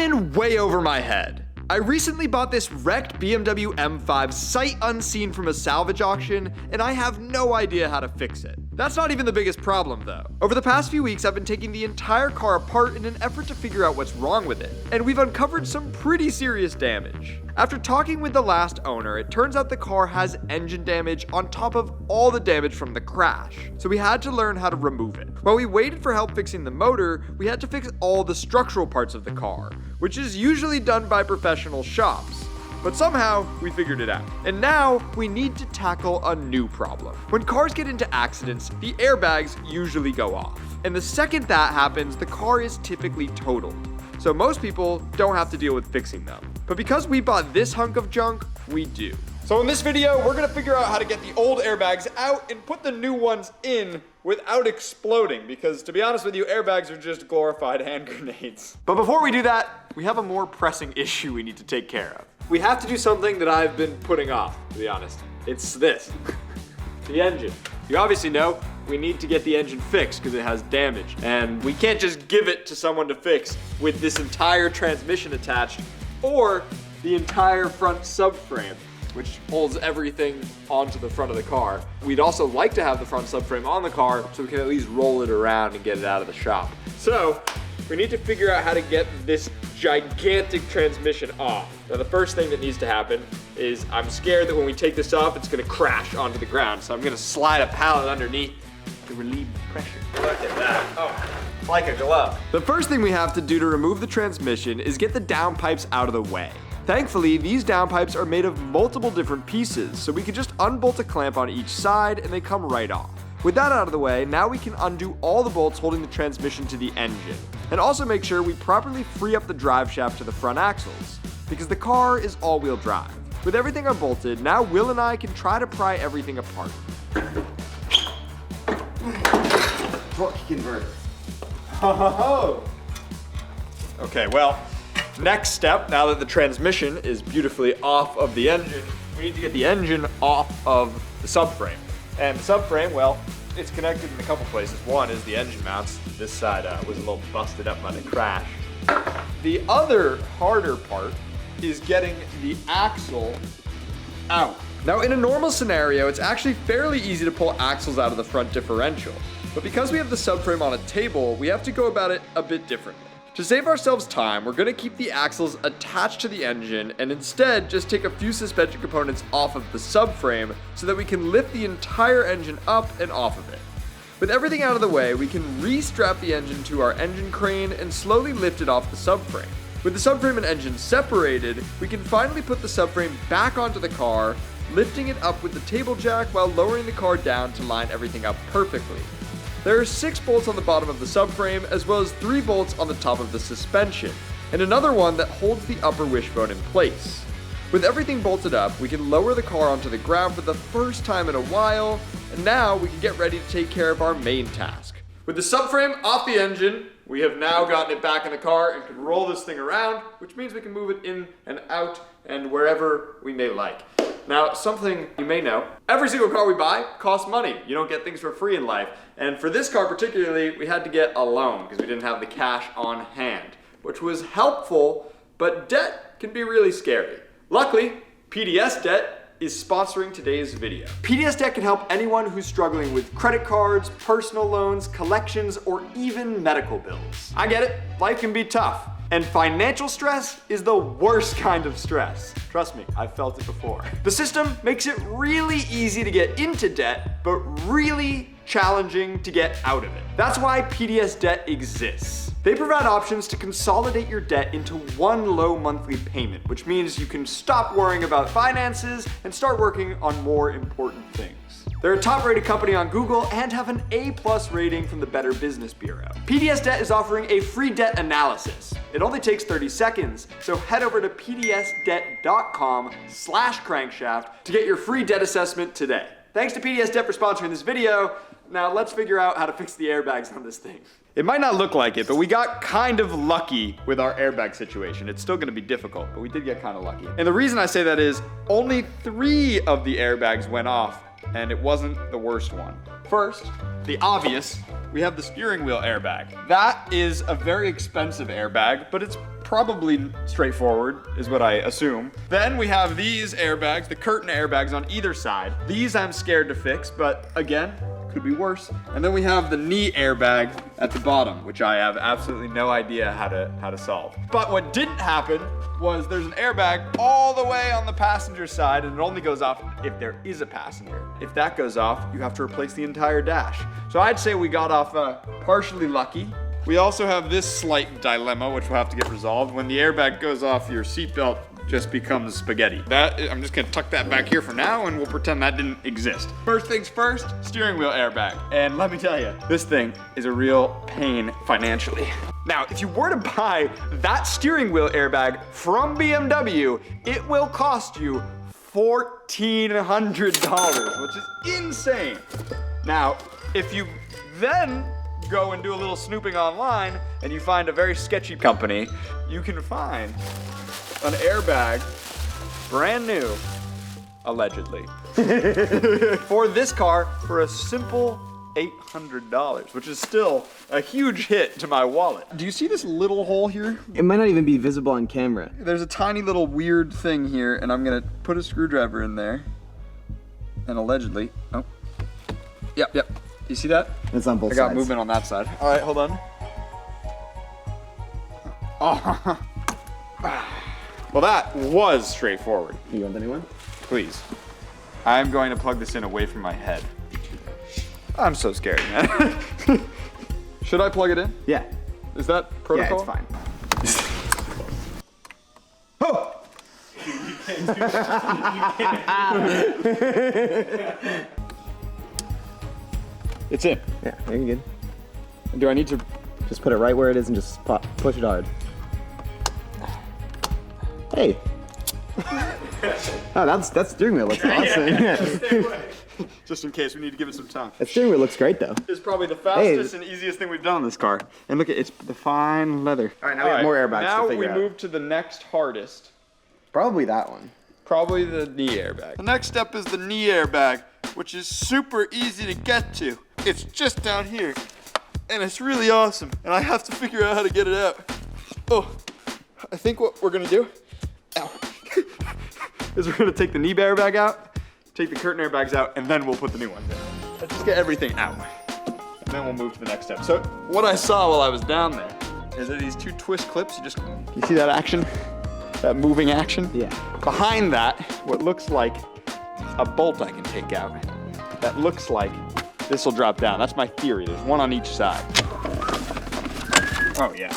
in way over my head. I recently bought this wrecked BMW M5 sight unseen from a salvage auction, and I have no idea how to fix it. That's not even the biggest problem though. Over the past few weeks, I've been taking the entire car apart in an effort to figure out what's wrong with it, and we've uncovered some pretty serious damage. After talking with the last owner, it turns out the car has engine damage on top of all the damage from the crash, so we had to learn how to remove it. While we waited for help fixing the motor, we had to fix all the structural parts of the car, which is usually done by professional shops. But somehow, we figured it out. And now, we need to tackle a new problem. When cars get into accidents, the airbags usually go off. And the second that happens, the car is typically totaled. So most people don't have to deal with fixing them. But because we bought this hunk of junk, we do. So in this video, we're gonna figure out how to get the old airbags out and put the new ones in without exploding, because to be honest with you, airbags are just glorified hand grenades. But before we do that, we have a more pressing issue we need to take care of. We have to do something that I've been putting off, to be honest. It's this, the engine. You obviously know we need to get the engine fixed because it has damage, and we can't just give it to someone to fix with this entire transmission attached or the entire front subframe, which holds everything onto the front of the car. We'd also like to have the front subframe on the car so we can at least roll it around and get it out of the shop. So we need to figure out how to get this gigantic transmission off. Now the first thing that needs to happen is I'm scared that when we take this off, it's gonna crash onto the ground. So I'm gonna slide a pallet underneath to relieve the pressure. Look at that, oh, like a glove. The first thing we have to do to remove the transmission is get the downpipes out of the way. Thankfully, these downpipes are made of multiple different pieces, so we can just unbolt a clamp on each side and they come right off. With that out of the way, now we can undo all the bolts holding the transmission to the engine, and also make sure we properly free up the drive shaft to the front axles, because the car is all-wheel drive. With everything unbolted, now Will and I can try to pry everything apart. Torque converter. Oh. Okay, well, next step, now that the transmission is beautifully off of the engine, we need to get the engine off of the subframe. And the subframe, well, it's connected in a couple places. One is the engine mounts. This side was a little busted up by the crash. The other harder part is getting the axle out. Now, in a normal scenario, it's actually fairly easy to pull axles out of the front differential. But because we have the subframe on a table, we have to go about it a bit differently. To save ourselves time, we're gonna keep the axles attached to the engine and instead just take a few suspension components off of the subframe so that we can lift the entire engine up and off of it. With everything out of the way, we can re-strap the engine to our engine crane and slowly lift it off the subframe. With the subframe and engine separated, we can finally put the subframe back onto the car, lifting it up with the table jack while lowering the car down to line everything up perfectly. There are 6 bolts on the bottom of the subframe, as well as 3 bolts on the top of the suspension, and another one that holds the upper wishbone in place. With everything bolted up, we can lower the car onto the ground for the first time in a while, and now we can get ready to take care of our main task. With the subframe off the engine, we have now gotten it back in the car and can roll this thing around, which means we can move it in and out and wherever we may like. Now, something you may know, every single car we buy costs money. You don't get things for free in life. And for this car particularly, we had to get a loan because we didn't have the cash on hand, which was helpful, but debt can be really scary. Luckily, PDS Debt is sponsoring today's video. PDS Debt can help anyone who's struggling with credit cards, personal loans, collections, or even medical bills. I get it, life can be tough. And financial stress is the worst kind of stress. Trust me, I've felt it before. The system makes it really easy to get into debt, but really challenging to get out of it. That's why PDS Debt exists. They provide options to consolidate your debt into one low monthly payment, which means you can stop worrying about finances and start working on more important things. They're a top-rated company on Google and have an A+ rating from the Better Business Bureau. PDS Debt is offering a free debt analysis. It only takes 30 seconds, so head over to pdsdebt.com/crankshaft to get your free debt assessment today. Thanks to PDS Debt for sponsoring this video. Now let's figure out how to fix the airbags on this thing. It might not look like it, but we got kind of lucky with our airbag situation. It's still gonna be difficult, but we did get kind of lucky. And the reason I say that is only 3 of the airbags went off, and it wasn't the worst one. First, the obvious, we have the steering wheel airbag. That is a very expensive airbag, but it's probably straightforward, is what I assume. Then we have these airbags, the curtain airbags on either side. These I'm scared to fix, but again, could be worse. And then we have the knee airbag at the bottom, which I have absolutely no idea how to solve. But what didn't happen was there's an airbag all the way on the passenger side, and it only goes off if there is a passenger. If that goes off, you have to replace the entire dash. So I'd say we got off partially lucky. We also have this slight dilemma, which will have to get resolved. When the airbag goes off, your seatbelt just becomes spaghetti. I'm just gonna tuck that back here for now, and we'll pretend that didn't exist. First things first, steering wheel airbag. And let me tell you, this thing is a real pain financially. Now, if you were to buy that steering wheel airbag from BMW, it will cost you $1,400, which is insane. Now, if you then go and do a little snooping online and you find a very sketchy company, you can find an airbag, brand new, allegedly, for this car for a simple $800, which is still a huge hit to my wallet. Do you see this little hole here? It might not even be visible on camera. There's a tiny little weird thing here, and I'm gonna put a screwdriver in there, and allegedly, oh, yep. You see that? It's on both I sides. got movement on that side. All right, hold on. Oh. Well, that was straightforward. You want the new one? Please. I'm going to plug this in away from my head. I'm so scared, man. Should I plug it in? Yeah. Is that protocol? Yeah, it's fine. Oh! It's in. Yeah, you're good. Do I need to? Just put it right where it is and just push it hard. Hey. Oh, that steering wheel looks awesome. Just in case, we need to give it some time. That steering wheel looks great though. It's probably the fastest and easiest thing we've done on this car. And look at it's the fine leather. All right, now we have more airbags now to figure out. we move to the next hardest. Probably that one. Probably the knee airbag. The next step is the knee airbag, which is super easy to get to. It's just down here, and it's really awesome. And I have to figure out how to get it out. Oh, I think what we're gonna do, is we're gonna take the knee airbag out, take the curtain airbags out, and then we'll put the new ones in. Let's just get everything out, and then we'll move to the next step. So what I saw while I was down there is that these two twist clips, you see that action? That moving action? Yeah. Behind that, what looks like a bolt I can take out. That looks like this will drop down. That's my theory. There's one on each side. Oh yeah.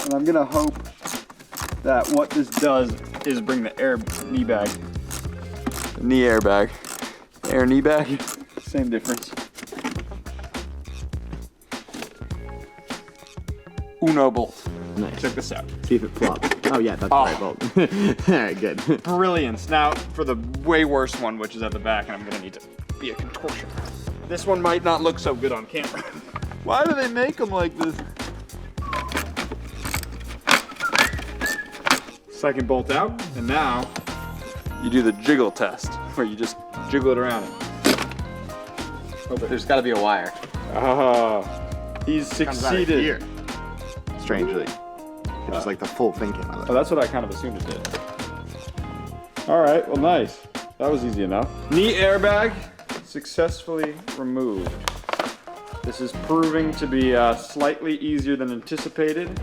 And I'm gonna hope that what this does is bring the knee airbag, air knee bag, same difference. Uno bolt. Nice. Check this out. See if it flops. Oh yeah, that's the right bolt. All right, good. Brilliance. Now for the way worse one, which is at the back, and I'm gonna need to be a contortion. This one might not look so good on camera. Why do they make them like this? Second bolt out, and now you do the jiggle test, where you just jiggle it around. There's got to be a wire. Oh, he's succeeded. Here. Strangely. It's just like the full thing came out of Oh, that's what I kind of assumed it did. All right, well, nice. That was easy enough. Knee airbag successfully removed. This is proving to be slightly easier than anticipated.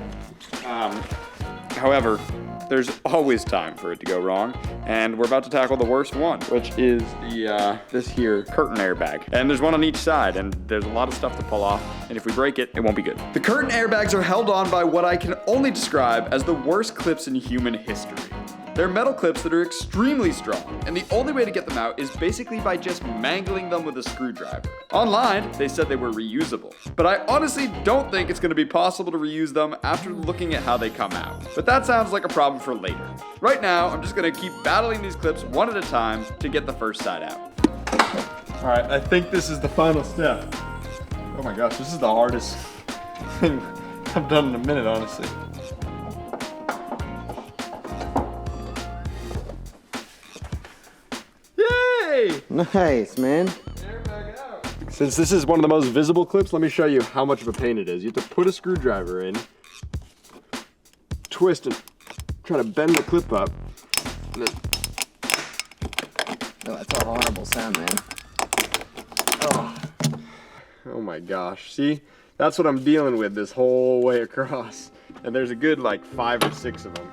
However, there's always time for it to go wrong, and we're about to tackle the worst one, which is the this here curtain airbag. And there's one on each side, and there's a lot of stuff to pull off, and if we break it, it won't be good. The curtain airbags are held on by what I can only describe as the worst clips in human history. They're metal clips that are extremely strong, and the only way to get them out is basically by just mangling them with a screwdriver. Online, they said they were reusable, but I honestly don't think it's going to be possible to reuse them after looking at how they come out. But that sounds like a problem for later. Right now, I'm just going to keep battling these clips one at a time to get the first side out. All right, I think this is the final step. Oh my gosh, this is the hardest thing I've done in a minute, honestly. Nice, man. Since this is one of the most visible clips, let me show you how much of a pain it is. You have to put a screwdriver in, twist and try to bend the clip up. And then... Oh, that's a horrible sound, man. Oh my gosh, see? That's what I'm dealing with this whole way across. And there's a good like 5 or 6 of them.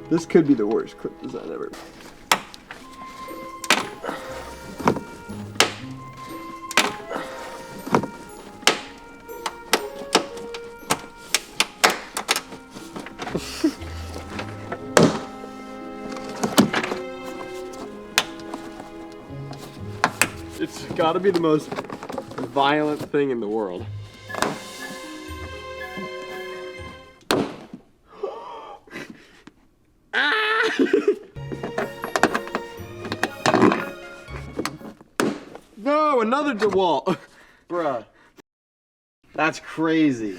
This could be the worst clip design ever. It's gotta be the most violent thing in the world. No, another DeWalt. Bruh. That's crazy.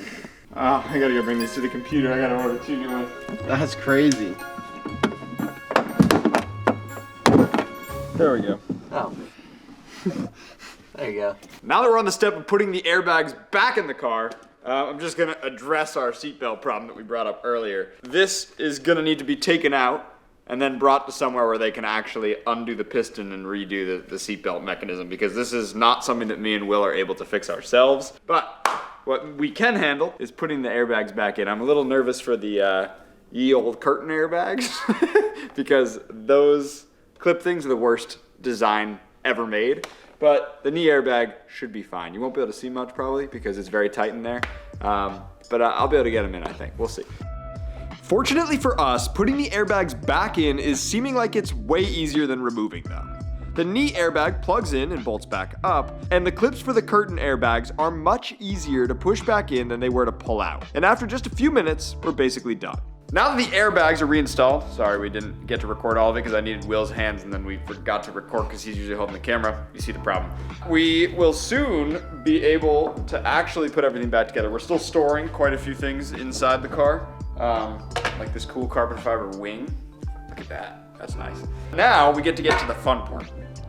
Oh, I gotta go bring these to the computer. I gotta order 2 new ones. That's crazy. There we go. Oh. There you go. Now that we're on the step of putting the airbags back in the car, I'm just gonna address our seatbelt problem that we brought up earlier. This is gonna need to be taken out and then brought to somewhere where they can actually undo the piston and redo the seatbelt mechanism, because this is not something that me and Will are able to fix ourselves. But what we can handle is putting the airbags back in. I'm a little nervous for the ye old curtain airbags because those clip things are the worst design ever made. But the knee airbag should be fine. You won't be able to see much probably because it's very tight in there. But I'll be able to get them in, I think. We'll see. Fortunately for us, putting the airbags back in is seeming like it's way easier than removing them. The knee airbag plugs in and bolts back up, and the clips for the curtain airbags are much easier to push back in than they were to pull out. And after just a few minutes, we're basically done. Now that the airbags are reinstalled, sorry we didn't get to record all of it because I needed Will's hands and then we forgot to record because he's usually holding the camera. You see the problem. We will soon be able to actually put everything back together. We're still storing quite a few things inside the car, like this cool carbon fiber wing. Look at that, that's nice. Now we get to the fun part,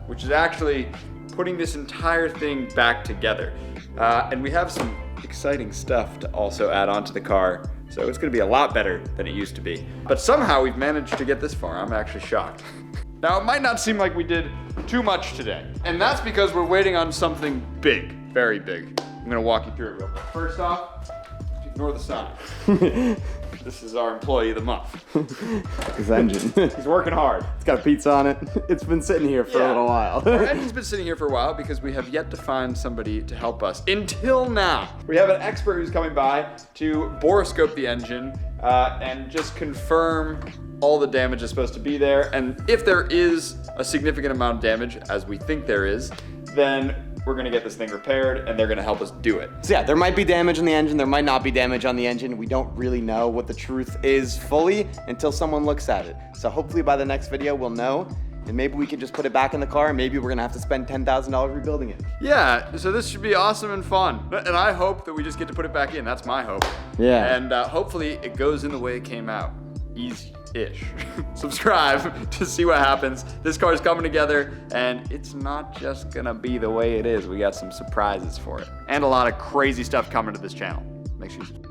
which is actually putting this entire thing back together. And we have some exciting stuff to also add onto the car. So it's gonna be a lot better than it used to be. But somehow we've managed to get this far. I'm actually shocked. Now it might not seem like we did too much today. And that's because we're waiting on something big, very big. I'm gonna walk you through it real quick. First off, ignore the sign. This is our employee of the month. His engine. He's working hard. It's got pizza on it. It's been sitting here for a little while. Our engine's been sitting here for a while because we have yet to find somebody to help us. Until now. We have an expert who's coming by to boroscope the engine and just confirm all the damage is supposed to be there. And if there is a significant amount of damage, as we think there is, then we're gonna get this thing repaired and they're gonna help us do it. So yeah, there might be damage on the engine, there might not be damage on the engine. We don't really know what the truth is fully until someone looks at it. So hopefully by the next video we'll know, and maybe we can just put it back in the car and maybe we're gonna have to spend $10,000 rebuilding it. Yeah, so this should be awesome and fun. And I hope that we just get to put it back in, that's my hope. Yeah. And hopefully it goes in the way it came out. Easy-ish. Subscribe to see what happens. This car is coming together and it's not just gonna be the way it is. We got some surprises for it. And a lot of crazy stuff coming to this channel. Make sure you subscribe.